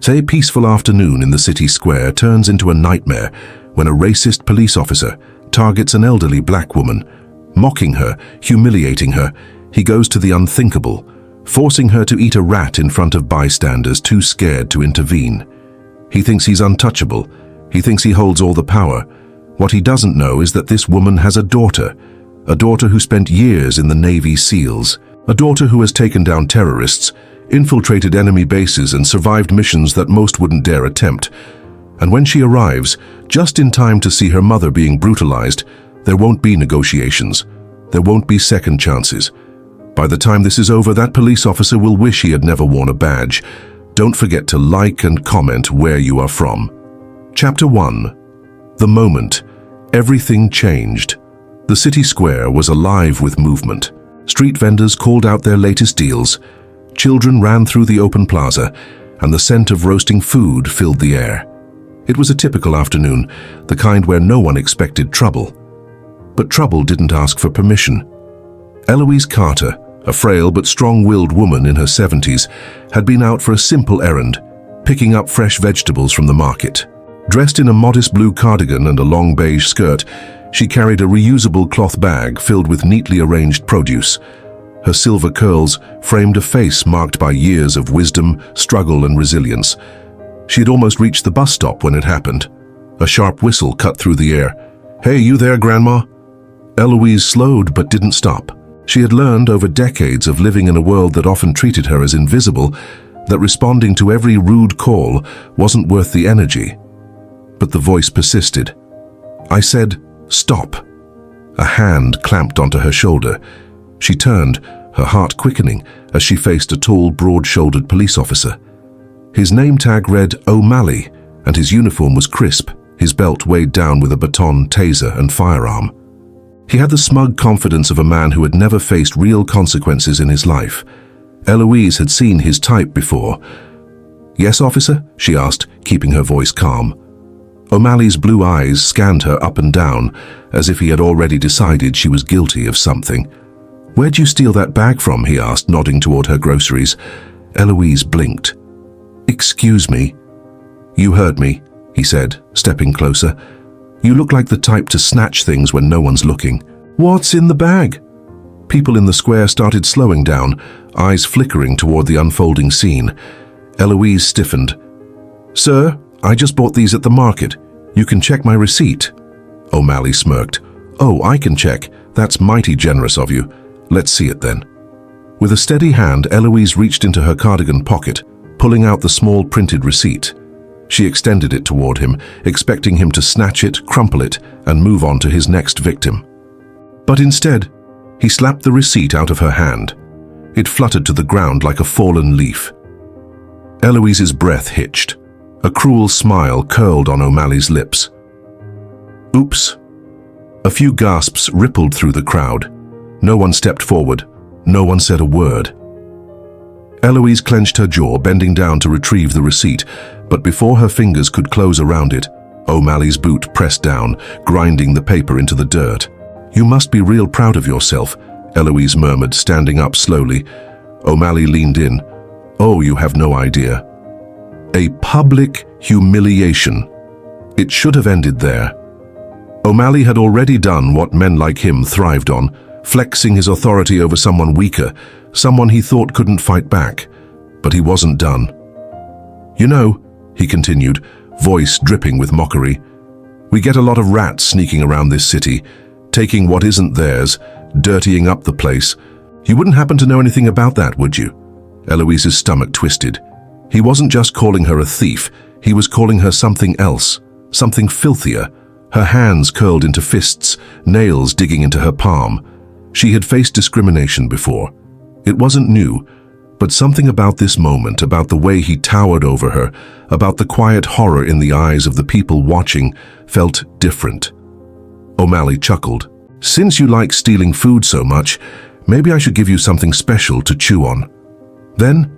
Say a peaceful afternoon in the city square turns into a nightmare when a racist police officer targets an elderly black woman. Mocking her, humiliating her, he goes to the unthinkable, forcing her to eat a rat in front of bystanders too scared to intervene. He thinks he's untouchable. He thinks he holds all the power. What he doesn't know is that this woman has a daughter who spent years in the Navy SEALs, a daughter who has taken down terrorists, infiltrated enemy bases and survived missions that most wouldn't dare attempt. And when she arrives, just in time to see her mother being brutalized, there won't be negotiations. There won't be second chances. By the time this is over, that police officer will wish he had never worn a badge. Don't forget to like and comment where you are from. Chapter 1. The moment. Everything changed. The city square was alive with movement. Street vendors called out their latest deals. Children ran through the open plaza, and the scent of roasting food filled the air. It was a typical afternoon, the kind where no one expected trouble. But trouble didn't ask for permission. Eloise Carter, a frail but strong-willed woman in her 70s, had been out for a simple errand, picking up fresh vegetables from the market. Dressed in a modest blue cardigan and a long beige skirt, she carried a reusable cloth bag filled with neatly arranged produce. Her silver curls framed a face marked by years of wisdom, struggle, and resilience. She had almost reached the bus stop when it happened. A sharp whistle cut through the air. "Hey, you there, Grandma?" Eloise slowed but didn't stop. She had learned over decades of living in a world that often treated her as invisible, that responding to every rude call wasn't worth the energy. But the voice persisted. I said, "Stop." A hand clamped onto her shoulder. She turned, her heart quickening as she faced a tall, broad-shouldered police officer. His name tag read O'Malley, and his uniform was crisp, his belt weighed down with a baton, taser, and firearm. He had the smug confidence of a man who had never faced real consequences in his life. Eloise had seen his type before. "Yes, officer?" she asked, keeping her voice calm. O'Malley's blue eyes scanned her up and down, as if he had already decided she was guilty of something. "Where'd you steal that bag from?" he asked, nodding toward her groceries. Eloise blinked. "Excuse me." "You heard me," he said, stepping closer. "You look like the type to snatch things when no one's looking." "What's in the bag?" People in the square started slowing down, eyes flickering toward the unfolding scene. Eloise stiffened. "Sir, I just bought these at the market. You can check my receipt." O'Malley smirked. "Oh, I can check. That's mighty generous of you. Let's see it then." With a steady hand, Eloise reached into her cardigan pocket, pulling out the small printed receipt. She extended it toward him, expecting him to snatch it, crumple it, and move on to his next victim. But instead, he slapped the receipt out of her hand. It fluttered to the ground like a fallen leaf. Eloise's breath hitched. A cruel smile curled on O'Malley's lips. "Oops." A few gasps rippled through the crowd. No one stepped forward. No one said a word. Eloise clenched her jaw, bending down to retrieve the receipt, but before her fingers could close around it, O'Malley's boot pressed down, grinding the paper into the dirt. "You must be real proud of yourself," Eloise murmured, standing up slowly. O'Malley leaned in. "Oh, you have no idea." A public humiliation. It should have ended there. O'Malley had already done what men like him thrived on, flexing his authority over someone weaker, someone he thought couldn't fight back. But he wasn't done. "You know," he continued, voice dripping with mockery, "we get a lot of rats sneaking around this city, taking what isn't theirs, dirtying up the place. You wouldn't happen to know anything about that, would you?" Eloise's stomach twisted. He wasn't just calling her a thief, he was calling her something else, something filthier. Her hands curled into fists, nails digging into her palm. She had faced discrimination before. It wasn't new, but something about this moment, about the way he towered over her, about the quiet horror in the eyes of the people watching, felt different. O'Malley chuckled. "Since you like stealing food so much, maybe I should give you something special to chew on." Then,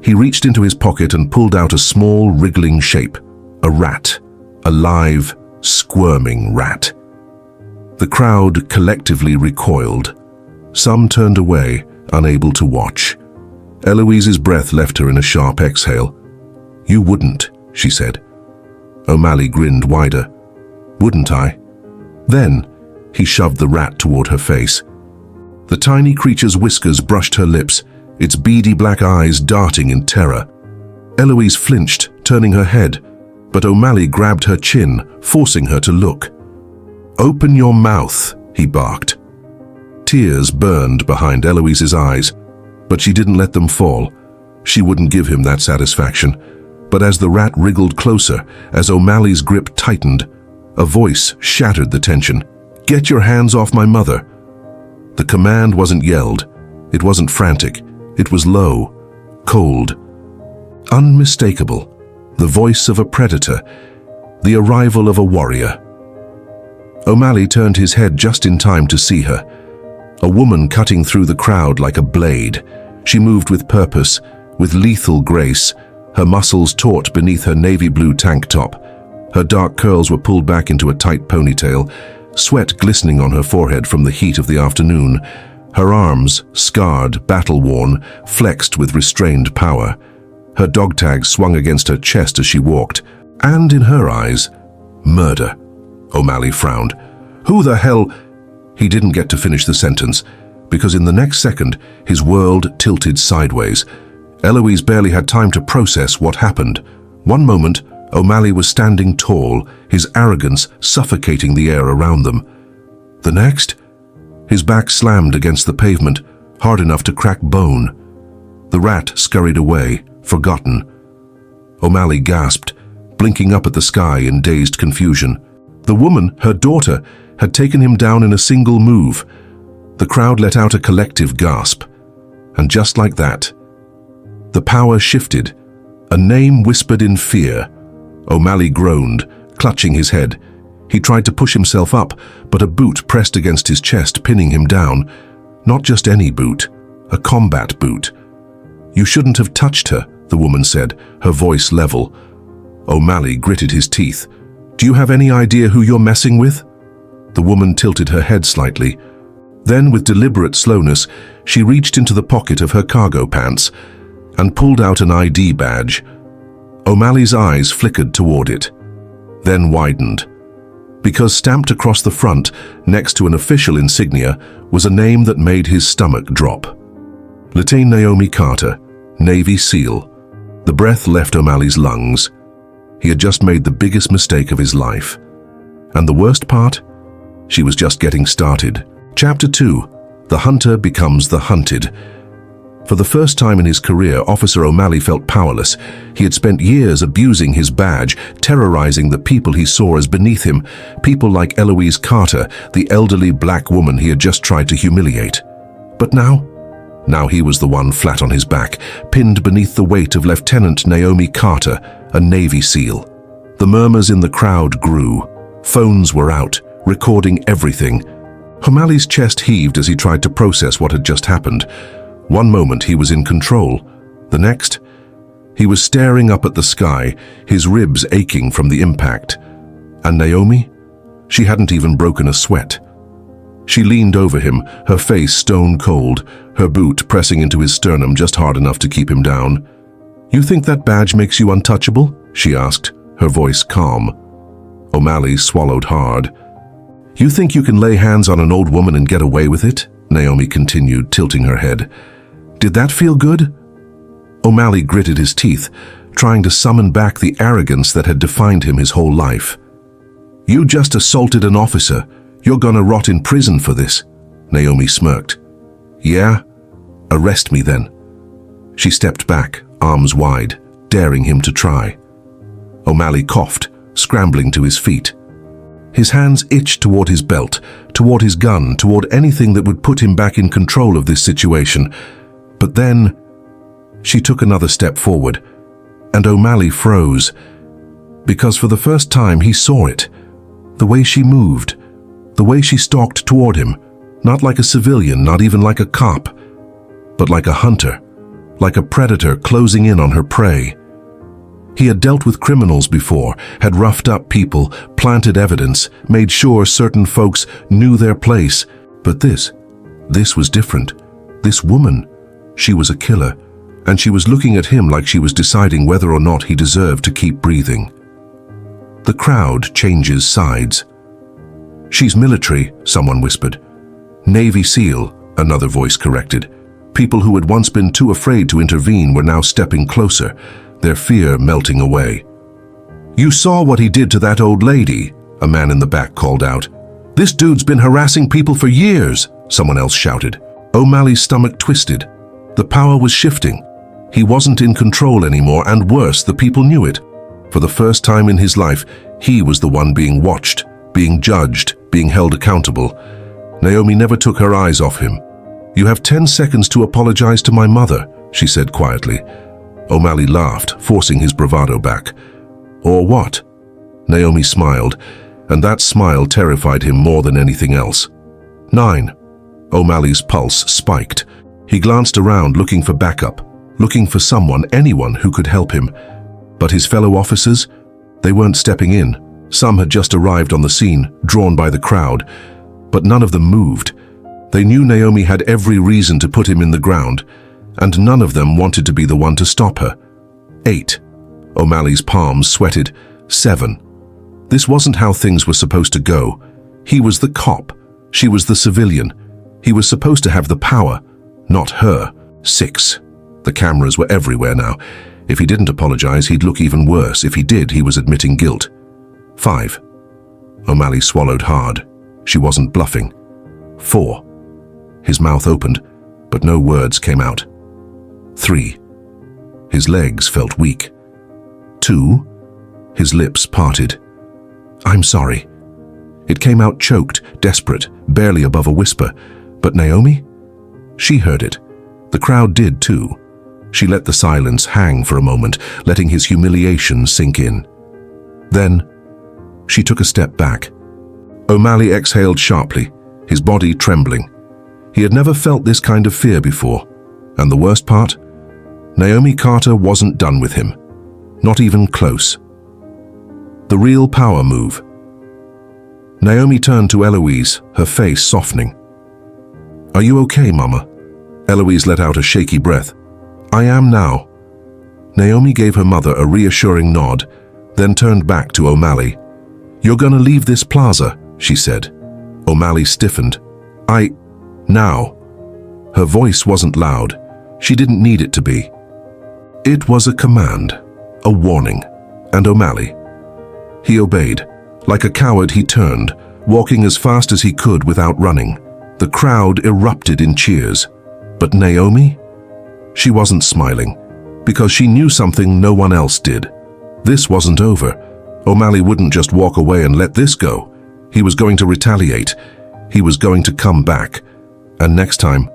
he reached into his pocket and pulled out a small, wriggling shape. A rat. A live, squirming rat. The crowd collectively recoiled. Some turned away, unable to watch. Eloise's breath left her in a sharp exhale. "You wouldn't," she said. O'Malley grinned wider. "Wouldn't I?" Then, he shoved the rat toward her face. The tiny creature's whiskers brushed her lips, its beady black eyes darting in terror. Eloise flinched, turning her head, but O'Malley grabbed her chin, forcing her to look. "Open your mouth," he barked. Tears burned behind Eloise's eyes, but she didn't let them fall. She wouldn't give him that satisfaction. But as the rat wriggled closer, as O'Malley's grip tightened, a voice shattered the tension. "Get your hands off my mother." The command wasn't yelled. It wasn't frantic. It was low, cold, unmistakable. The voice of a predator, the arrival of a warrior. O'Malley turned his head just in time to see her. A woman cutting through the crowd like a blade. She moved with purpose, with lethal grace, her muscles taut beneath her navy blue tank top. Her dark curls were pulled back into a tight ponytail, sweat glistening on her forehead from the heat of the afternoon. Her arms, scarred, battle-worn, flexed with restrained power. Her dog tag swung against her chest as she walked, and in her eyes, murder. O'Malley frowned. "Who the hell—" He didn't get to finish the sentence, because in the next second, his world tilted sideways. Eloise barely had time to process what happened. One moment, O'Malley was standing tall, his arrogance suffocating the air around them. The next, his back slammed against the pavement, hard enough to crack bone. The rat scurried away, forgotten. O'Malley gasped, blinking up at the sky in dazed confusion. The woman, her daughter, had taken him down in a single move. The crowd let out a collective gasp. And just like that, the power shifted. A name whispered in fear. O'Malley groaned, clutching his head. He tried to push himself up, but a boot pressed against his chest, pinning him down. Not just any boot, a combat boot. "You shouldn't have touched her," the woman said, her voice level. O'Malley gritted his teeth. "Do you have any idea who you're messing with?" The woman tilted her head slightly. Then, with deliberate slowness, she reached into the pocket of her cargo pants and pulled out an ID badge. O'Malley's eyes flickered toward it, then widened. Because stamped across the front, next to an official insignia, was a name that made his stomach drop. Lieutenant Naomi Carter, Navy SEAL. The breath left O'Malley's lungs. He had just made the biggest mistake of his life. And the worst part? She was just getting started. Chapter 2. The Hunter Becomes the Hunted. For the first time in his career, Officer O'Malley felt powerless. He had spent years abusing his badge, terrorizing the people he saw as beneath him, people like Eloise Carter, the elderly black woman he had just tried to humiliate. But now he was the one flat on his back, pinned beneath the weight of Lieutenant Naomi Carter, a Navy SEAL. The murmurs in the crowd grew. Phones were out, recording everything. O'Malley's chest heaved as he tried to process what had just happened. One moment he was in control. The next, he was staring up at the sky, his ribs aching from the impact. And Naomi? She hadn't even broken a sweat. She leaned over him, her face stone cold, her boot pressing into his sternum just hard enough to keep him down. "You think that badge makes you untouchable?" she asked, her voice calm. O'Malley swallowed hard. "You think you can lay hands on an old woman and get away with it?" Naomi continued, tilting her head. "Did that feel good?" O'Malley gritted his teeth, trying to summon back the arrogance that had defined him his whole life. "You just assaulted an officer. You're gonna rot in prison for this," Naomi smirked. "Yeah? Arrest me then." She stepped back, arms wide, daring him to try. O'Malley coughed, scrambling to his feet. His hands itched toward his belt, toward his gun, toward anything that would put him back in control of this situation. But then, she took another step forward, and O'Malley froze, because for the first time he saw it. The way she moved, the way she stalked toward him, not like a civilian, not even like a cop, but like a hunter, like a predator closing in on her prey. He had dealt with criminals before, had roughed up people, planted evidence, made sure certain folks knew their place. But this was different. This woman, she was a killer, and she was looking at him like she was deciding whether or not he deserved to keep breathing. The crowd changes sides. "She's military," someone whispered. "Navy SEAL," another voice corrected. People who had once been too afraid to intervene were now stepping closer, their fear melting away. "You saw what he did to that old lady," a man in the back called out. "This dude's been harassing people for years," someone else shouted. O'Malley's stomach twisted. The power was shifting. He wasn't in control anymore, and worse, the people knew it. For the first time in his life, he was the one being watched, being judged, being held accountable. Naomi never took her eyes off him. "You have 10 seconds to apologize to my mother," she said quietly. O'Malley laughed, forcing his bravado back. "Or what?" Naomi smiled, and that smile terrified him more than anything else. 9. O'Malley's pulse spiked. He glanced around looking for backup, looking for someone, anyone who could help him. But his fellow officers? They weren't stepping in. Some had just arrived on the scene, drawn by the crowd, but none of them moved. They knew Naomi had every reason to put him in the ground, and none of them wanted to be the one to stop her. 8. O'Malley's palms sweated. 7. This wasn't how things were supposed to go. He was the cop. She was the civilian. He was supposed to have the power, not her. 6. The cameras were everywhere now. If he didn't apologize, he'd look even worse. If he did, he was admitting guilt. 5. O'Malley swallowed hard. She wasn't bluffing. 4. His mouth opened, but no words came out. 3. His legs felt weak. 2. His lips parted. "I'm sorry." It came out choked, desperate, barely above a whisper. But Naomi? She heard it. The crowd did too. She let the silence hang for a moment, letting his humiliation sink in. Then, she took a step back. O'Malley exhaled sharply, his body trembling. He had never felt this kind of fear before. And the worst part? Naomi Carter wasn't done with him. Not even close. The real power move. Naomi turned to Eloise, her face softening. "Are you okay, Mama?" Eloise let out a shaky breath. "I am now." Naomi gave her mother a reassuring nod, then turned back to O'Malley. "You're gonna leave this plaza," she said. O'Malley stiffened. Now." Her voice wasn't loud. She didn't need it to be. It was a command, a warning, and O'Malley. He obeyed. Like a coward, he turned, walking as fast as he could without running. The crowd erupted in cheers. But Naomi? She wasn't smiling, because she knew something no one else did. This wasn't over. O'Malley wouldn't just walk away and let this go. He was going to retaliate. He was going to come back. And next time,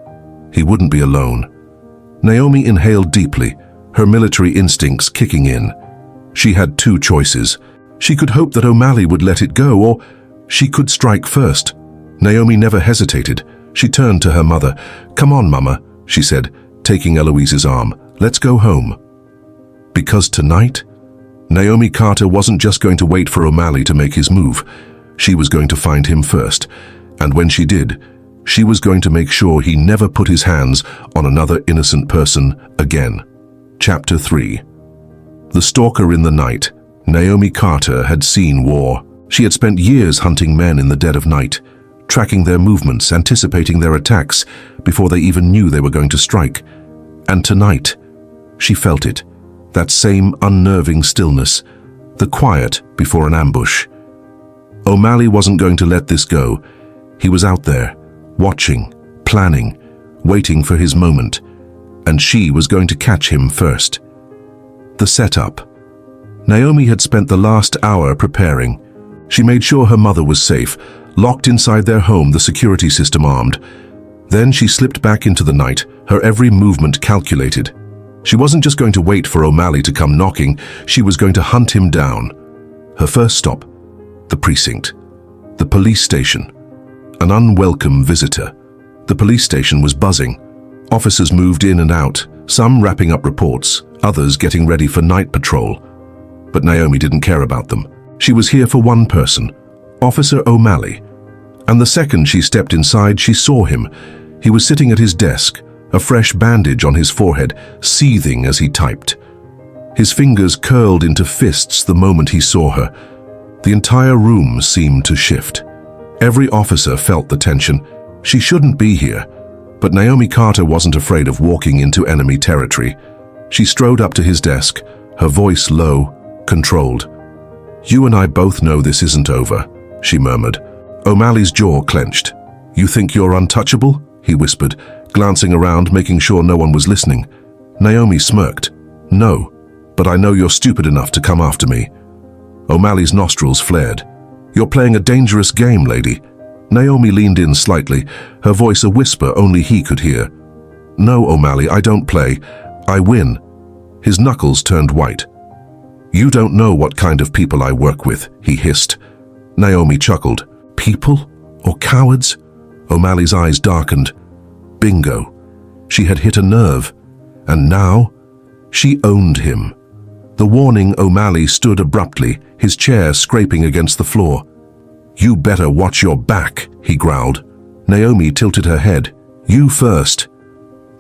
he wouldn't be alone. Naomi inhaled deeply, her military instincts kicking in. She had 2 choices. She could hope that O'Malley would let it go, or she could strike first. Naomi never hesitated. She turned to her mother. "Come on, Mama," she said, taking Eloise's arm. "Let's go home." Because tonight, Naomi Carter wasn't just going to wait for O'Malley to make his move. She was going to find him first. And when she did, she was going to make sure he never put his hands on another innocent person again. Chapter 3. The stalker in the night. Naomi Carter had seen war. She had spent years hunting men in the dead of night, tracking their movements, anticipating their attacks before they even knew they were going to strike. And tonight, she felt it, that same unnerving stillness, the quiet before an ambush. O'Malley wasn't going to let this go. He was out there, watching, planning, waiting for his moment, and she was going to catch him first. The setup. Naomi had spent the last hour preparing. She made sure her mother was safe, locked inside their home, the security system armed. Then she slipped back into the night, her every movement calculated. She wasn't just going to wait for O'Malley to come knocking, she was going to hunt him down. Her first stop, the precinct, the police station. An unwelcome visitor. The police station was buzzing. Officers moved in and out, some wrapping up reports, others getting ready for night patrol. But Naomi didn't care about them. She was here for one person, Officer O'Malley. And the second she stepped inside, she saw him. He was sitting at his desk, a fresh bandage on his forehead, seething as he typed. His fingers curled into fists the moment he saw her. The entire room seemed to shift. Every officer felt the tension. She shouldn't be here. But Naomi Carter wasn't afraid of walking into enemy territory. She strode up to his desk, her voice low, controlled. "You and I both know this isn't over," she murmured. O'Malley's jaw clenched. "You think you're untouchable?" he whispered, glancing around, making sure no one was listening. Naomi smirked. "No, but I know you're stupid enough to come after me." O'Malley's nostrils flared. "You're playing a dangerous game, lady." Naomi leaned in slightly, her voice a whisper only he could hear. "No, O'Malley, I don't play. I win." His knuckles turned white. "You don't know what kind of people I work with," he hissed. Naomi chuckled. "People? Or cowards?" O'Malley's eyes darkened. Bingo. She had hit a nerve. And now, she owned him. The warning O'Malley stood abruptly, his chair scraping against the floor. "You better watch your back," he growled. Naomi tilted her head. "You first."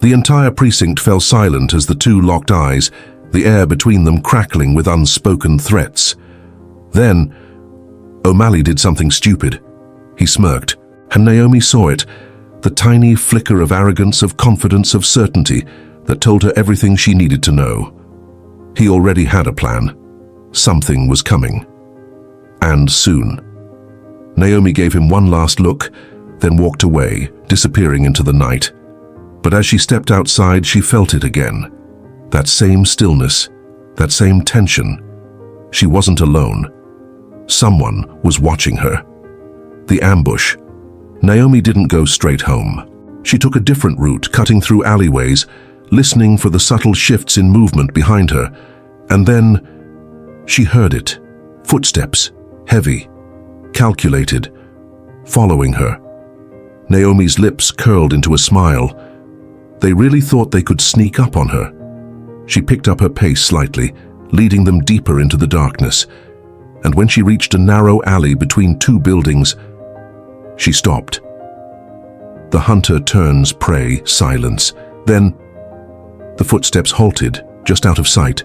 The entire precinct fell silent as the two locked eyes, the air between them crackling with unspoken threats. Then, O'Malley did something stupid. He smirked, and Naomi saw it, the tiny flicker of arrogance, of confidence, of certainty that told her everything she needed to know. He already had a plan. Something was coming. And soon. Naomi gave him one last look, then walked away, disappearing into the night. But as she stepped outside, she felt it again. That same stillness, that same tension. She wasn't alone. Someone was watching her. The ambush. Naomi didn't go straight home. She took a different route, cutting through alleyways, listening for the subtle shifts in movement behind her. And then, she heard it. Footsteps, heavy, calculated, following her. Naomi's lips curled into a smile. They really thought they could sneak up on her. She picked up her pace slightly, leading them deeper into the darkness. And when she reached a narrow alley between two buildings, she stopped. The hunter turns prey, silence. Then, the footsteps halted, just out of sight.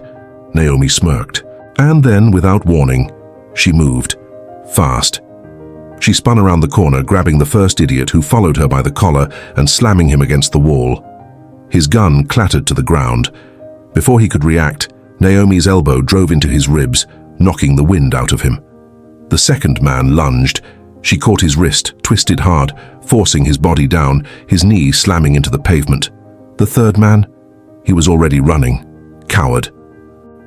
Naomi smirked. And then, without warning, she moved. Fast. She spun around the corner, grabbing the first idiot who followed her by the collar and slamming him against the wall. His gun clattered to the ground. Before he could react, Naomi's elbow drove into his ribs, knocking the wind out of him. The second man lunged. She caught his wrist, twisted hard, forcing his body down, his knee slamming into the pavement. The third man? He was already running. Coward.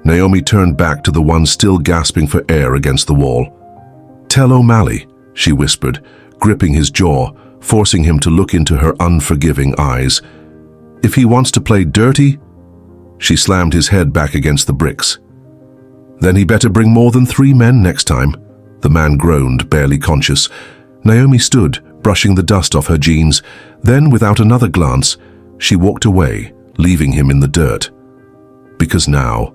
Naomi turned back to the one still gasping for air against the wall. "Tell O'Malley," she whispered, gripping his jaw, forcing him to look into her unforgiving eyes. "If he wants to play dirty..." She slammed his head back against the bricks. "Then he better bring more than 3 men next time," the man groaned, barely conscious. Naomi stood, brushing the dust off her jeans. Then, without another glance, she walked away, leaving him in the dirt. Because now,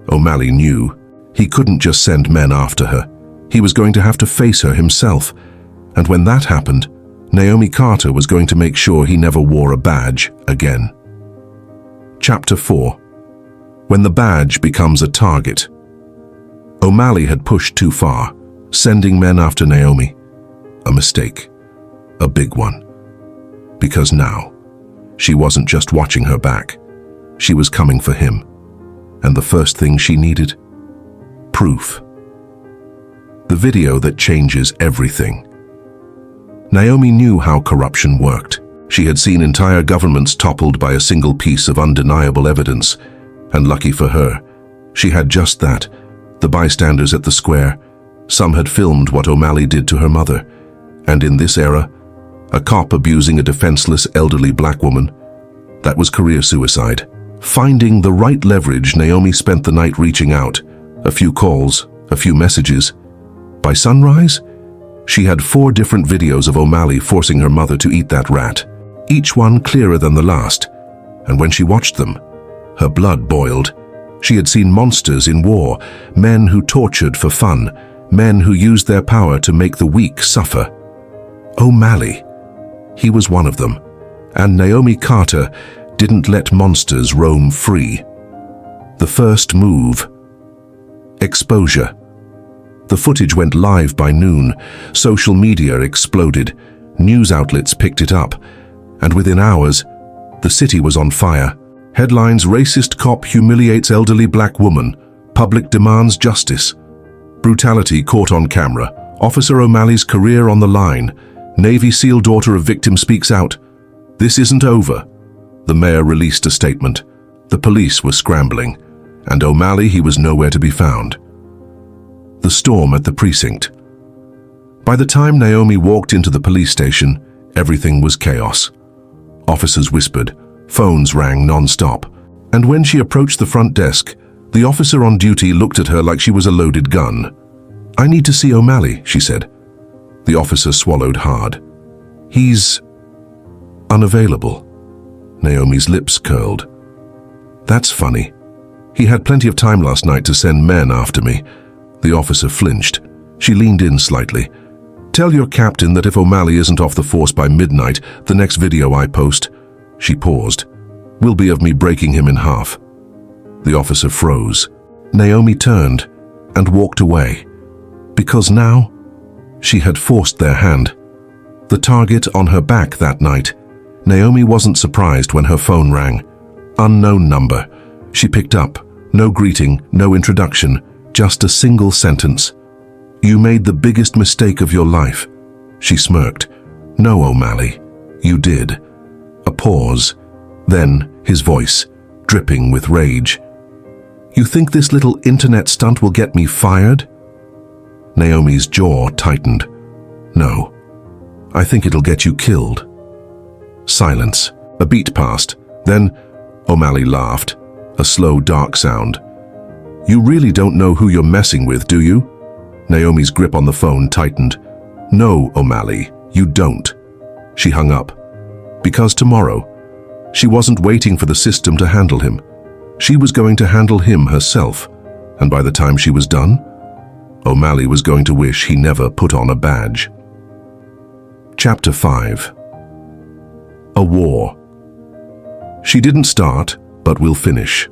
O'Malley knew, he couldn't just send men after her. He was going to have to face her himself. And when that happened, Naomi Carter was going to make sure he never wore a badge again. Chapter 4. When the badge becomes a target. O'Malley had pushed too far, sending men after Naomi. A mistake. A big one. Because now, she wasn't just watching her back. She was coming for him. And the first thing she needed? Proof. The video that changes everything. Naomi knew how corruption worked. She had seen entire governments toppled by a single piece of undeniable evidence. And lucky for her, she had just that. The bystanders at the square. Some had filmed what O'Malley did to her mother. And in this era, a cop abusing a defenseless elderly black woman. That was career suicide. Finding the right leverage, Naomi spent the night reaching out. A few calls, a few messages. By sunrise, she had 4 different videos of O'Malley forcing her mother to eat that rat, each one clearer than the last. And when she watched them, her blood boiled. She had seen monsters in war, men who tortured for fun, men who used their power to make the weak suffer. O'Malley. He was one of them. And Naomi Carter, didn't let monsters roam free. The first move. Exposure. The footage went live by noon. Social media exploded. News outlets picked it up. And within hours, the city was on fire. Headlines: racist cop humiliates elderly black woman. Public demands justice. Brutality caught on camera. Officer O'Malley's career on the line. Navy SEAL daughter of victim speaks out. This isn't over. The mayor released a statement. The police were scrambling. And O'Malley, he was nowhere to be found. The storm at the precinct. By the time Naomi walked into the police station, everything was chaos. Officers whispered, phones rang non-stop, and when she approached the front desk, the officer on duty looked at her like she was a loaded gun. "I need to see O'Malley," she said. The officer swallowed hard. "He's unavailable." Naomi's lips curled. "That's funny. He had plenty of time last night to send men after me." The officer flinched. She leaned in slightly. "Tell your captain that if O'Malley isn't off the force by midnight, the next video I post," she paused, "will be of me breaking him in half." The officer froze. Naomi turned and walked away. Because now, she had forced their hand. The target on her back that night. Naomi wasn't surprised when her phone rang. Unknown number. She picked up. No greeting, no introduction, just a single sentence. "You made the biggest mistake of your life." She smirked. "No, O'Malley, you did." A pause. Then his voice, dripping with rage. "You think this little internet stunt will get me fired?" Naomi's jaw tightened. "No, I think it'll get you killed." Silence. A beat passed. Then O'Malley laughed, a slow, dark sound. "You really don't know who you're messing with, do you?" Naomi's grip on the phone tightened. "No, O'Malley, you don't." She hung up. Because tomorrow, she wasn't waiting for the system to handle him. She was going to handle him herself, and by the time she was done, O'Malley was going to wish he never put on a badge. Chapter 5. A war. She didn't start, but will finish.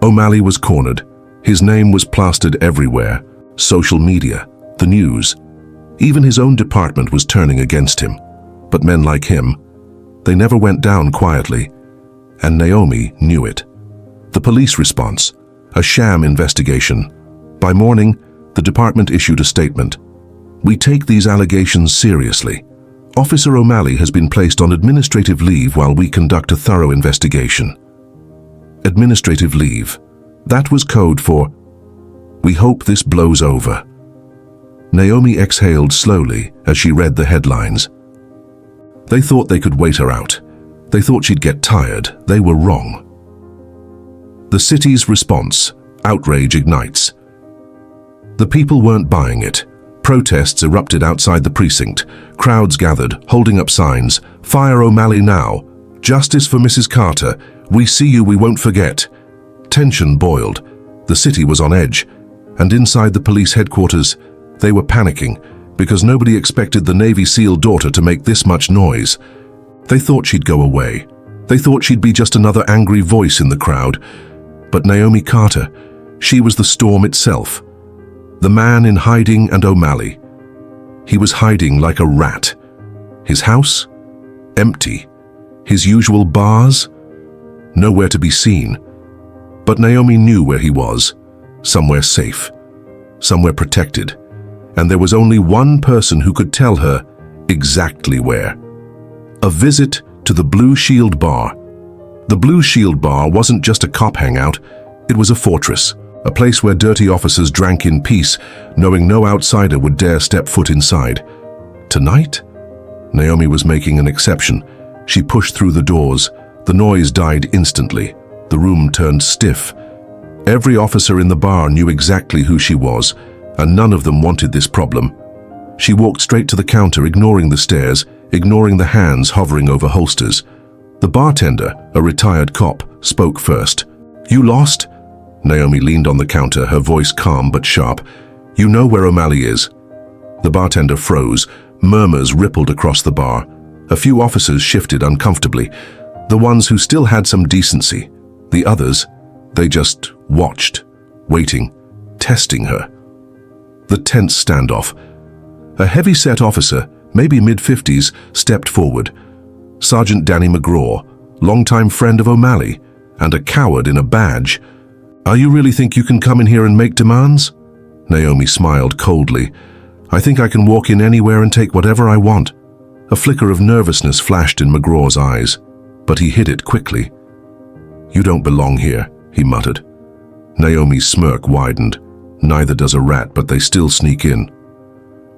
O'Malley was cornered. His name was plastered everywhere. Social media, the news. Even his own department was turning against him. But men like him, they never went down quietly. And Naomi knew it. The police response, a sham investigation. By morning, the department issued a statement. "We take these allegations seriously. Officer O'Malley has been placed on administrative leave while we conduct a thorough investigation." Administrative leave. That was code for, "We hope this blows over." Naomi exhaled slowly as she read the headlines. They thought they could wait her out. They thought she'd get tired. They were wrong. The city's response. Outrage ignites. The people weren't buying it. Protests erupted outside the precinct. Crowds gathered, holding up signs. "Fire O'Malley now. Justice for Mrs. Carter. We see you, we won't forget." Tension boiled. The city was on edge. And inside the police headquarters, they were panicking because nobody expected the Navy SEAL daughter to make this much noise. They thought she'd go away. They thought she'd be just another angry voice in the crowd. But Naomi Carter, she was the storm itself. The man in hiding and O'Malley. He was hiding like a rat. His house? Empty. His usual bars? Nowhere to be seen. But Naomi knew where he was. Somewhere safe. Somewhere protected. And there was only one person who could tell her exactly where. A visit to the Blue Shield Bar. The Blue Shield Bar wasn't just a cop hangout. It was a fortress. A place where dirty officers drank in peace, knowing no outsider would dare step foot inside. Tonight? Naomi was making an exception. She pushed through the doors. The noise died instantly. The room turned stiff. Every officer in the bar knew exactly who she was, and none of them wanted this problem. She walked straight to the counter, ignoring the stares, ignoring the hands hovering over holsters. The bartender, a retired cop, spoke first. "You lost?" Naomi leaned on the counter, her voice calm but sharp. "You know where O'Malley is?" The bartender froze. Murmurs rippled across the bar. A few officers shifted uncomfortably. The ones who still had some decency. The others, they just watched, waiting, testing her. The tense standoff. A heavy-set officer, maybe mid-50s, stepped forward. Sergeant Danny McGraw, longtime friend of O'Malley, and a coward in a badge. "Are you really think you can come in here and make demands?" Naomi smiled coldly. "I think I can walk in anywhere and take whatever I want." A flicker of nervousness flashed in McGraw's eyes, but he hid it quickly. "You don't belong here," he muttered. Naomi's smirk widened. Neither does a rat, but they still sneak in.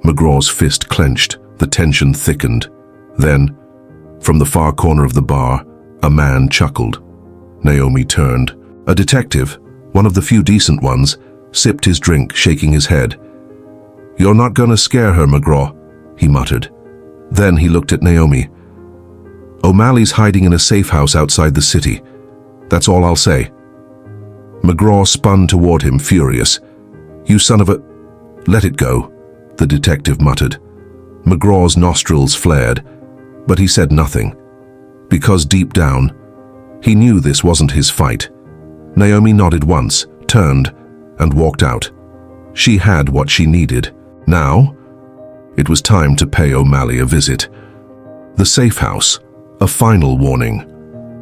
McGraw's fist clenched, the tension thickened. Then, from the far corner of the bar, a man chuckled. Naomi turned. A detective, one of the few decent ones, sipped his drink, shaking his head. "You're not gonna scare her, McGraw," he muttered. Then he looked at Naomi. "O'Malley's hiding in a safe house outside the city. That's all I'll say." McGraw spun toward him, furious. "You son of a—" "Let it go," the detective muttered. McGraw's nostrils flared, but he said nothing, because deep down, he knew this wasn't his fight. Naomi nodded once, turned, and walked out. She had what she needed. Now, it was time to pay O'Malley a visit. The safe house, a final warning.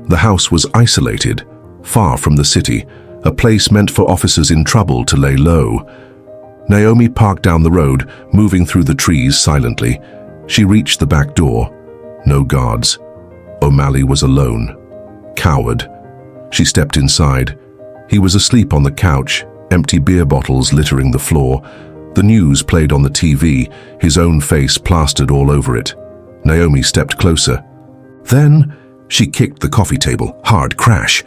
The house was isolated, far from the city, a place meant for officers in trouble to lay low. Naomi parked down the road, moving through the trees silently. She reached the back door. No guards. O'Malley was alone. Coward. She stepped inside. He was asleep on the couch, empty beer bottles littering the floor. The news played on the TV, his own face plastered all over it. Naomi stepped closer. Then, she kicked the coffee table, hard crash.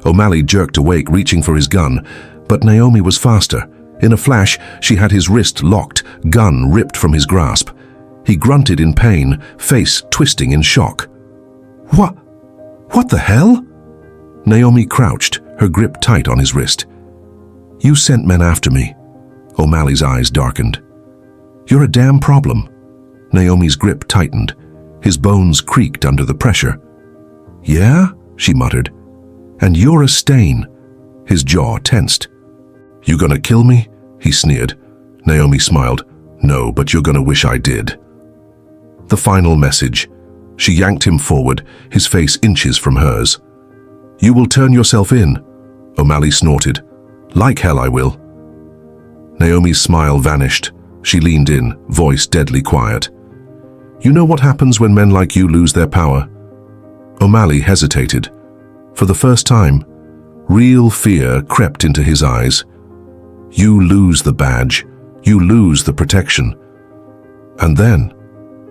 O'Malley jerked awake, reaching for his gun, but Naomi was faster. In a flash, she had his wrist locked, gun ripped from his grasp. He grunted in pain, face twisting in shock. What the hell?" Naomi crouched, her grip tight on his wrist. "You sent men after me." O'Malley's eyes darkened. "You're a damn problem." Naomi's grip tightened. His bones creaked under the pressure. "Yeah?" she muttered. "And you're a stain." His jaw tensed. "You gonna kill me?" he sneered. Naomi smiled. "No, but you're gonna wish I did." The final message. She yanked him forward, his face inches from hers. "You will turn yourself in," O'Malley snorted. "Like hell I will." Naomi's smile vanished. She leaned in, voice deadly quiet. "You know what happens when men like you lose their power?" O'Malley hesitated. For the first time, real fear crept into his eyes. "You lose the badge. You lose the protection. And then,"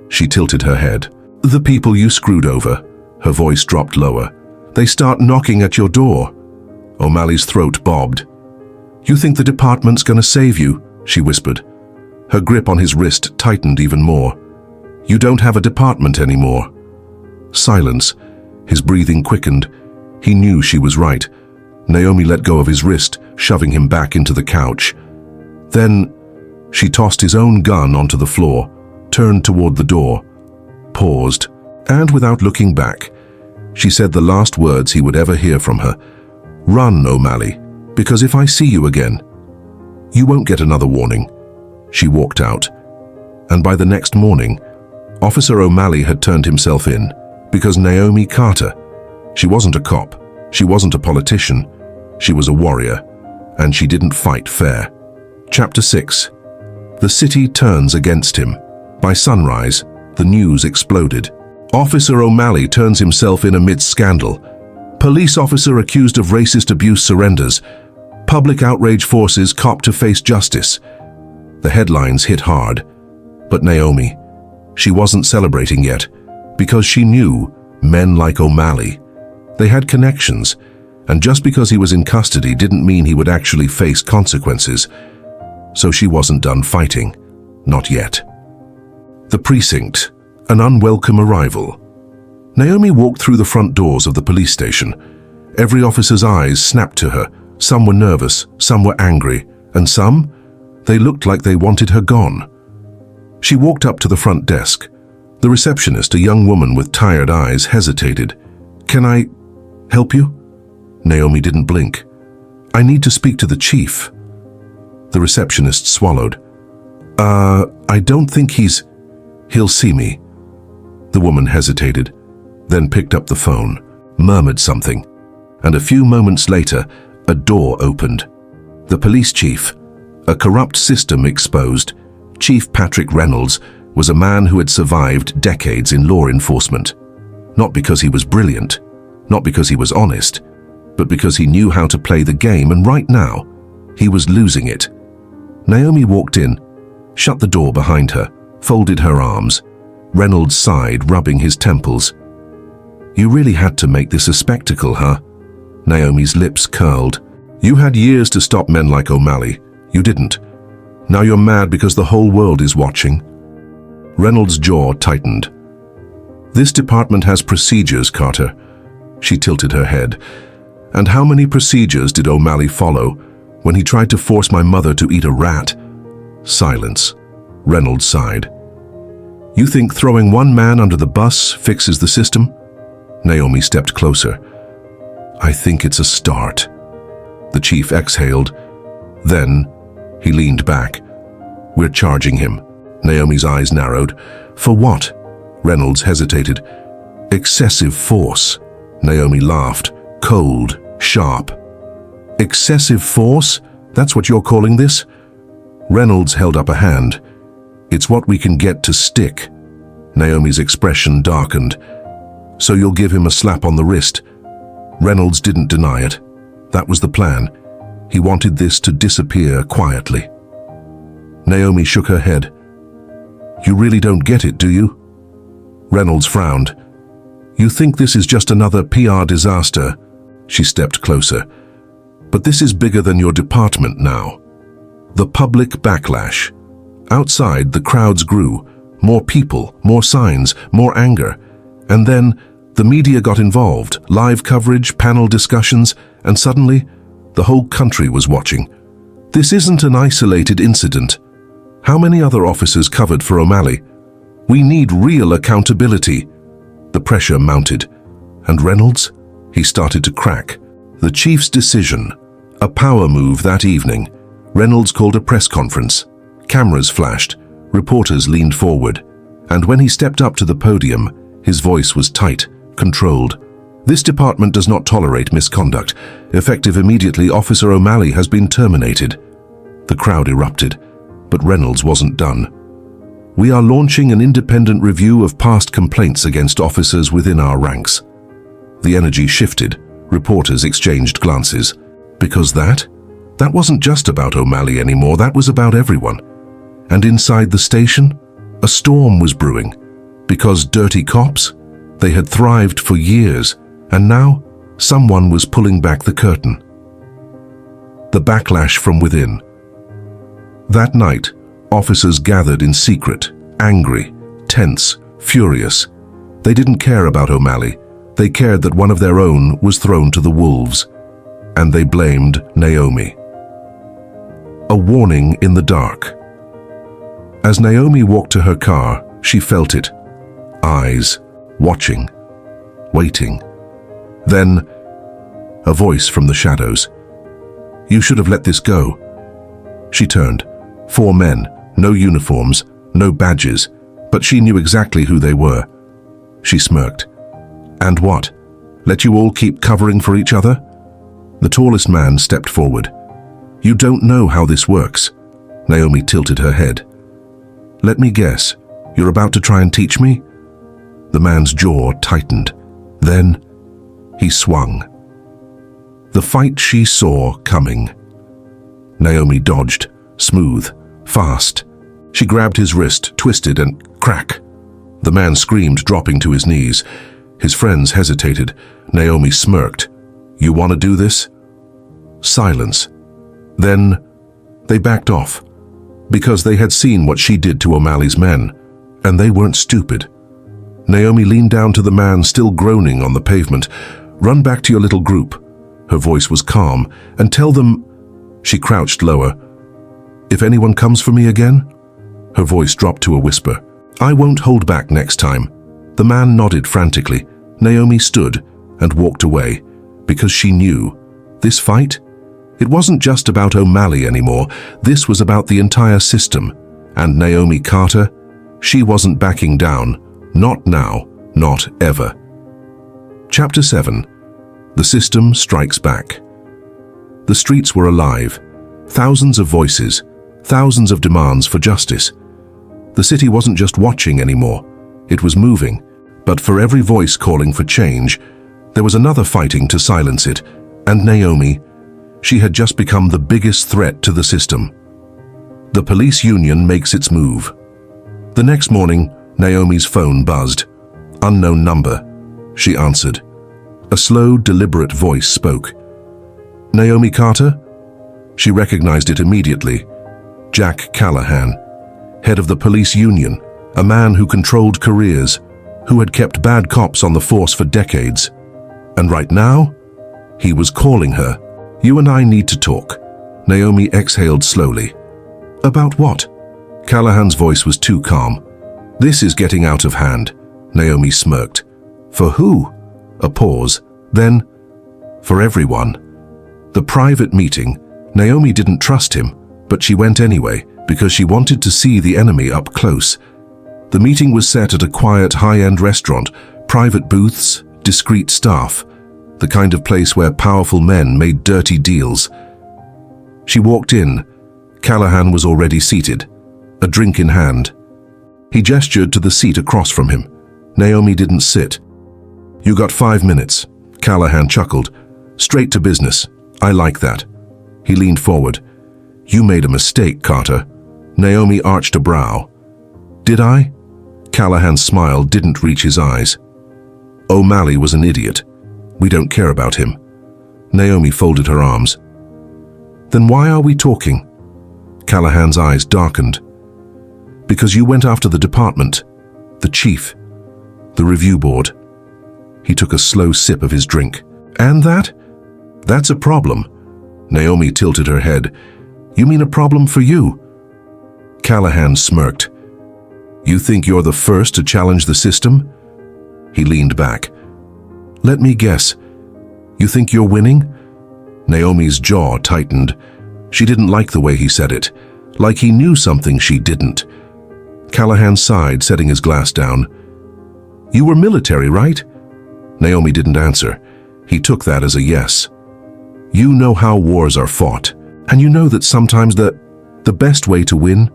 she tilted her head, "the people you screwed over," her voice dropped lower, "they start knocking at your door." O'Malley's throat bobbed. "You think the department's gonna save you?" she whispered. Her grip on his wrist tightened even more. "You don't have a department anymore." Silence. His breathing quickened. He knew she was right. Naomi let go of his wrist, shoving him back into the couch. Then, she tossed his own gun onto the floor, turned toward the door, paused, and without looking back, she said the last words he would ever hear from her. "Run, O'Malley, because if I see you again, you won't get another warning." She walked out, and by the next morning, Officer O'Malley had turned himself in, because Naomi Carter, she wasn't a cop, she wasn't a politician, she was a warrior, and she didn't fight fair. Chapter 6. The city turns against him. By sunrise, the news exploded. Officer O'Malley turns himself in amidst scandal. Police officer accused of racist abuse surrenders. Public outrage forces cop to face justice. The headlines hit hard. But Naomi, she wasn't celebrating yet, because she knew men like O'Malley. They had connections, and just because he was in custody didn't mean he would actually face consequences. So she wasn't done fighting. Not yet. The precinct. An unwelcome arrival. Naomi walked through the front doors of the police station. Every officer's eyes snapped to her. Some were nervous, some were angry, and some, they looked like they wanted her gone. She walked up to the front desk. The receptionist, a young woman with tired eyes, hesitated. Can I help you? Naomi didn't blink. I need to speak to the chief. The receptionist swallowed. I don't think he'll see me. The woman hesitated, then picked up the phone, murmured something, and a few moments later, a door opened. The police chief, a corrupt system exposed, Chief Patrick Reynolds, was a man who had survived decades in law enforcement. Not because he was brilliant, not because he was honest, but because he knew how to play the game, and right now, he was losing it. Naomi walked in, shut the door behind her, folded her arms. Reynolds sighed, rubbing his temples. You really had to make this a spectacle, huh? Naomi's lips curled. You had years to stop men like O'Malley. You didn't. Now you're mad because the whole world is watching. Reynolds' jaw tightened. This department has procedures, Carter. She tilted her head. And how many procedures did O'Malley follow when he tried to force my mother to eat a rat? Silence. Reynolds sighed. You think throwing one man under the bus fixes the system? Naomi stepped closer. I think it's a start. The chief exhaled. Then he leaned back. We're charging him. Naomi's eyes narrowed. For what? Reynolds hesitated. Excessive force. Naomi laughed. Cold, sharp. Excessive force? That's what you're calling this? Reynolds held up a hand. It's what we can get to stick. Naomi's expression darkened. So you'll give him a slap on the wrist? Reynolds didn't deny it. That was the plan. He wanted this to disappear quietly. Naomi shook her head. You really don't get it, do you? Reynolds frowned. You think this is just another PR disaster? She stepped closer. But this is bigger than your department now. The public backlash. Outside, the crowds grew. More people, more signs, more anger. And then, the media got involved. Live coverage, panel discussions, and suddenly, the whole country was watching. This isn't an isolated incident. How many other officers covered for O'Malley? We need real accountability. The pressure mounted. And Reynolds? He started to crack. The chief's decision. A power move that evening. Reynolds called a press conference. Cameras flashed. Reporters leaned forward. And when he stepped up to the podium, his voice was tight, controlled. This department does not tolerate misconduct. Effective immediately, Officer O'Malley has been terminated. The crowd erupted, but Reynolds wasn't done. We are launching an independent review of past complaints against officers within our ranks. The energy shifted. Reporters exchanged glances. Because that wasn't just about O'Malley anymore, that was about everyone. And inside the station, a storm was brewing. Because dirty cops, they had thrived for years, and now someone was pulling back the curtain. The backlash from within. That night, officers gathered in secret, angry, tense, furious. They didn't care about O'Malley. They cared that one of their own was thrown to the wolves. And they blamed Naomi. A warning in the dark. As Naomi walked to her car, she felt it. Eyes, watching, waiting. Then, a voice from the shadows. You should have let this go. She turned. 4 men, no uniforms, no badges, but she knew exactly who they were. She smirked. And what? Let you all keep covering for each other? The tallest man stepped forward. You don't know how this works. Naomi tilted her head. Let me guess, you're about to try and teach me? The man's jaw tightened. Then, he swung. The fight she saw coming. Naomi dodged, smooth, fast. She grabbed his wrist, twisted, and crack. The man screamed, dropping to his knees. His friends hesitated. Naomi smirked. You want to do this? Silence. Then, they backed off. Because they had seen what she did to O'Malley's men, and they weren't stupid. Naomi leaned down to the man still groaning on the pavement. Run back to your little group. Her voice was calm. And tell them... She crouched lower. If anyone comes for me again? Her voice dropped to a whisper. I won't hold back next time. The man nodded frantically. Naomi stood, and walked away, because she knew this fight, it wasn't just about O'Malley anymore. This was about the entire system. And Naomi Carter, she wasn't backing down. Not now, not ever. Chapter 7. The System Strikes Back. The streets were alive. Thousands of voices, thousands of demands for justice. The city wasn't just watching anymore. It was moving. But for every voice calling for change, there was another fighting to silence it. And Naomi, she had just become the biggest threat to the system. The police union makes its move. The next morning, Naomi's phone buzzed. Unknown number. She answered. A slow, deliberate voice spoke. Naomi Carter? She recognized it immediately. Jack Callahan, head of the police union, a man who controlled careers, who had kept bad cops on the force for decades. And right now, he was calling her. You and I need to talk. Naomi exhaled slowly. About what? Callahan's voice was too calm. This is getting out of hand. Naomi smirked. For who? A pause. Then, for everyone. The private meeting. Naomi didn't trust him, but she went anyway because she wanted to see the enemy up close. The meeting was set at a quiet, high-end restaurant, private booths, discreet staff, the kind of place where powerful men made dirty deals. She walked in. Callahan was already seated, a drink in hand. He gestured to the seat across from him. Naomi didn't sit. You got 5 minutes. Callahan chuckled. Straight to business. I like that. He leaned forward. You made a mistake, Carter. Naomi arched a brow. Did I? Callahan's smile didn't reach his eyes. O'Malley was an idiot. We don't care about him. Naomi folded her arms. Then why are we talking? Callahan's eyes darkened. Because you went after the department, the chief, the review board. He took a slow sip of his drink. And that? That's a problem. Naomi tilted her head. You mean a problem for you? Callahan smirked. You think you're the first to challenge the system? He leaned back. Let me guess. You think you're winning? Naomi's jaw tightened. She didn't like the way he said it, like he knew something she didn't. Callahan sighed, setting his glass down. You were military, right? Naomi didn't answer. He took that as a yes. You know how wars are fought, and you know that sometimes the best way to win,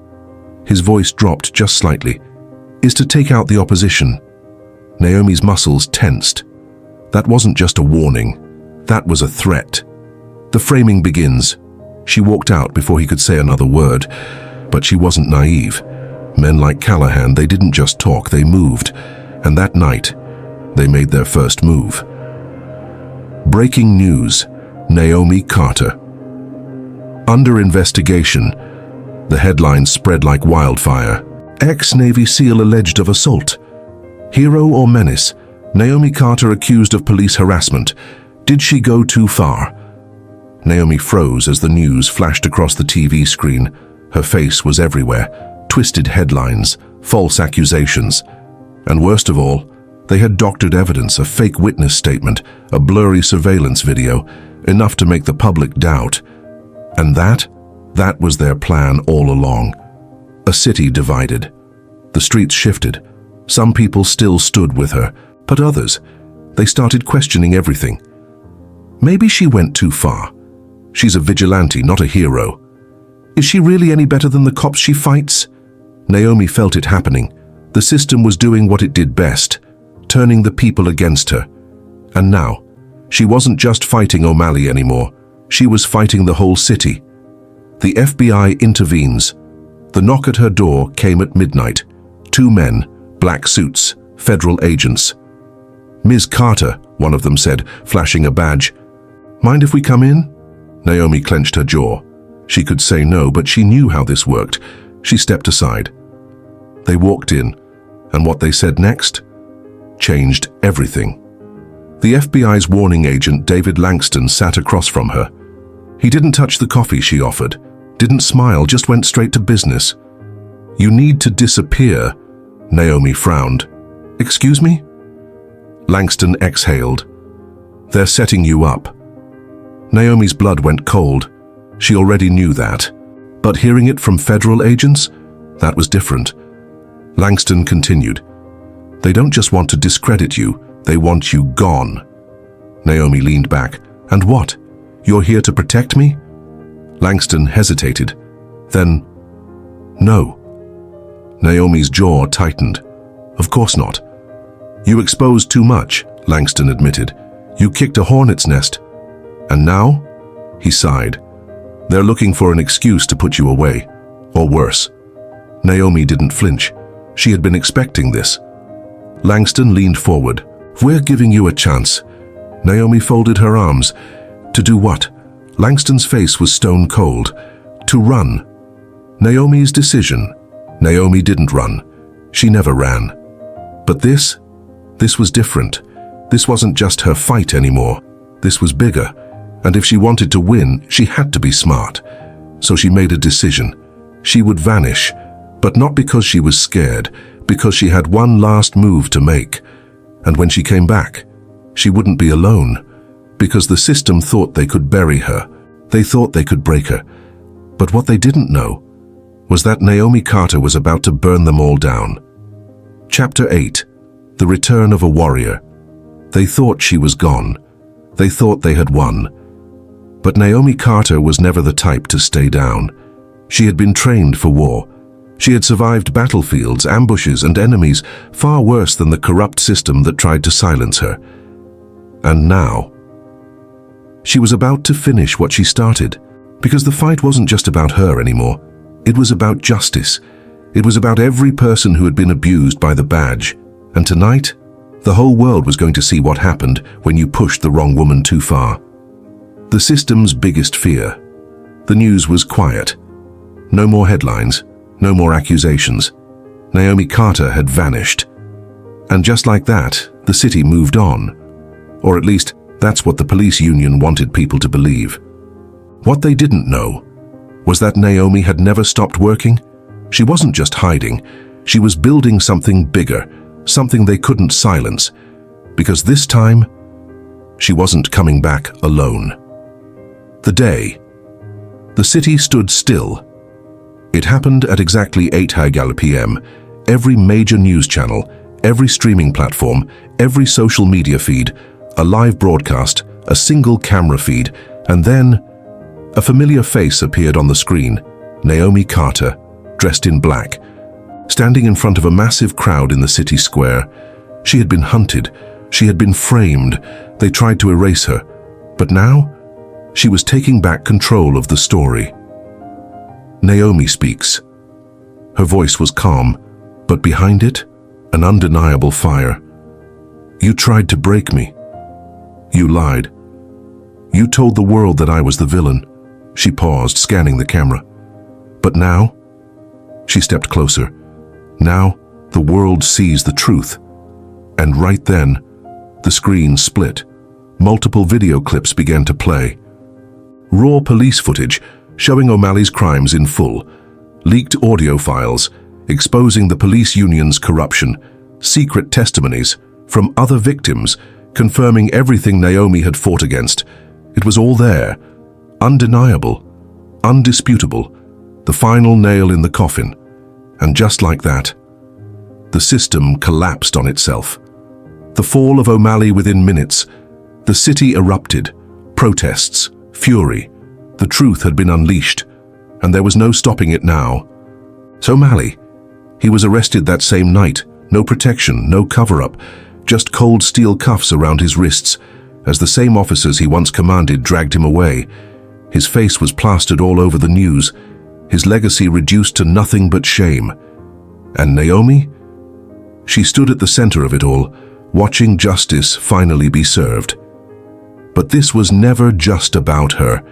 his voice dropped just slightly, is to take out the opposition. Naomi's muscles tensed. That wasn't just a warning. That was a threat. The framing begins. She walked out before he could say another word, but she wasn't naive. Men like Callahan, they didn't just talk, they moved. And that night, they made their first move. Breaking news. Naomi Carter. Under investigation. The headlines spread like wildfire. Ex-Navy SEAL alleged of assault. Hero or menace? Naomi Carter accused of police harassment. Did she go too far? Naomi froze as the news flashed across the TV screen. Her face was everywhere. Twisted headlines, false accusations. And worst of all, they had doctored evidence, a fake witness statement, a blurry surveillance video, enough to make the public doubt. And that was their plan all along. A city divided. The streets shifted. Some people still stood with her, but others, they started questioning everything. Maybe she went too far. She's a vigilante, not a hero. Is she really any better than the cops she fights? Naomi felt it happening. The system was doing what it did best, turning the people against her. And now, she wasn't just fighting O'Malley anymore. She was fighting the whole city. The FBI intervenes. The knock at her door came at midnight. 2 men, black suits, federal agents. Ms. Carter, one of them said, flashing a badge. Mind if we come in? Naomi clenched her jaw. She could say no, but she knew how this worked. She stepped aside. They walked in, and what they said next changed everything. The FBI's warning agent, David Langston, sat across from her. He didn't touch the coffee she offered, didn't smile, just went straight to business. You need to disappear, Naomi frowned. Excuse me? Langston exhaled. They're setting you up. Naomi's blood went cold. She already knew that. But hearing it from federal agents, that was different. Langston continued. They don't just want to discredit you, they want you gone. Naomi leaned back. And what? You're here to protect me? Langston hesitated. Then, no. Naomi's jaw tightened. Of course not. You exposed too much, Langston admitted. You kicked a hornet's nest. And now? He sighed. They're looking for an excuse to put you away. Or worse. Naomi didn't flinch. She had been expecting this. Langston leaned forward. We're giving you a chance. Naomi folded her arms. To do what? Langston's face was stone cold. To run. Naomi's decision. Naomi didn't run. She never ran. But this was different. This wasn't just her fight anymore. This was bigger. And if she wanted to win, she had to be smart. So she made a decision. She would vanish, but not because she was scared, because she had one last move to make. And when she came back, she wouldn't be alone, because the system thought they could bury her. They thought they could break her. But what they didn't know was that Naomi Carter was about to burn them all down. Chapter 8. The Return of a Warrior. They thought she was gone. They thought they had won. But Naomi Carter was never the type to stay down. She had been trained for war. She had survived battlefields, ambushes, and enemies far worse than the corrupt system that tried to silence her. And now, she was about to finish what she started, because the fight wasn't just about her anymore. It was about justice. It was about every person who had been abused by the badge. And tonight, the whole world was going to see what happened when you pushed the wrong woman too far. The system's biggest fear. The news was quiet. No more headlines, no more accusations. Naomi Carter had vanished. And just like that, the city moved on. Or at least, that's what the police union wanted people to believe. What they didn't know was that Naomi had never stopped working. She wasn't just hiding. She was building something bigger, something they couldn't silence. Because this time, she wasn't coming back alone. The day. The city stood still. It happened at exactly 8:00 p.m. Every major news channel, every streaming platform, every social media feed, a live broadcast, a single camera feed, and then a familiar face appeared on the screen. Naomi Carter, dressed in black, standing in front of a massive crowd in the city square. She had been hunted. She had been framed. They tried to erase her. But now, she was taking back control of the story. Naomi speaks. Her voice was calm, but behind it, an undeniable fire. You tried to break me. You lied. You told the world that I was the villain. She paused, scanning the camera. But now, she stepped closer. Now, the world sees the truth. And right then, the screen split. Multiple video clips began to play. Raw police footage showing O'Malley's crimes in full. Leaked audio files exposing the police union's corruption. Secret testimonies from other victims confirming everything Naomi had fought against. It was all there. Undeniable. Undisputable. The final nail in the coffin. And just like that, the system collapsed on itself. The fall of O'Malley within minutes. The city erupted. Protests. Fury. The truth had been unleashed, and there was no stopping it now. So O'Malley, he was arrested that same night. No protection, no cover-up, just cold steel cuffs around his wrists, as the same officers he once commanded dragged him away. His face was plastered all over the news, his legacy reduced to nothing but shame. And Naomi? She stood at the center of it all, watching justice finally be served. But this was never just about her.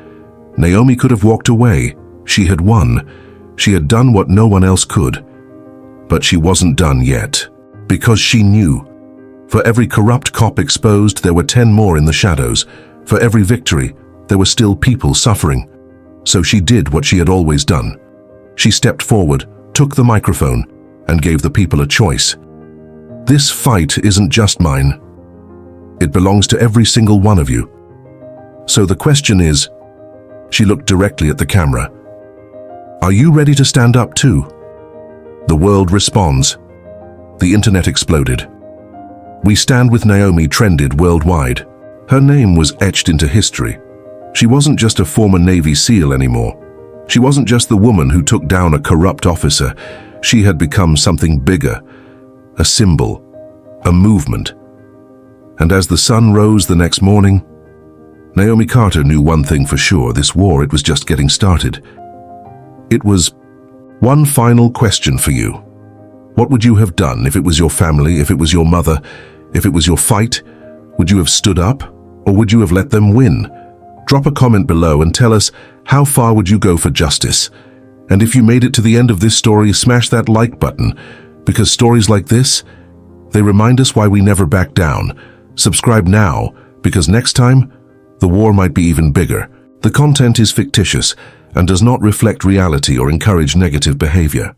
Naomi could have walked away. She had won. She had done what no one else could. But she wasn't done yet, because she knew. For every corrupt cop exposed, there were 10 more in the shadows. For every victory, there were still people suffering. So she did what she had always done. She stepped forward, took the microphone, and gave the people a choice. This fight isn't just mine. It belongs to every single one of you. So the question is," she looked directly at the camera, "are you ready to stand up too?" The world responds. The internet exploded. "We Stand with Naomi" trended worldwide. Her name was etched into history. She wasn't just a former Navy SEAL anymore. She wasn't just the woman who took down a corrupt officer. She had become something bigger, a symbol, a movement. And as the sun rose the next morning, Naomi Carter knew one thing for sure: this war, it was just getting started. It was one final question for you. What would you have done if it was your family, if it was your mother, if it was your fight? Would you have stood up, or would you have let them win? Drop a comment below and tell us, how far would you go for justice? And if you made it to the end of this story, smash that like button, because stories like this, they remind us why we never back down. Subscribe now, because next time, the war might be even bigger. The content is fictitious and does not reflect reality or encourage negative behavior.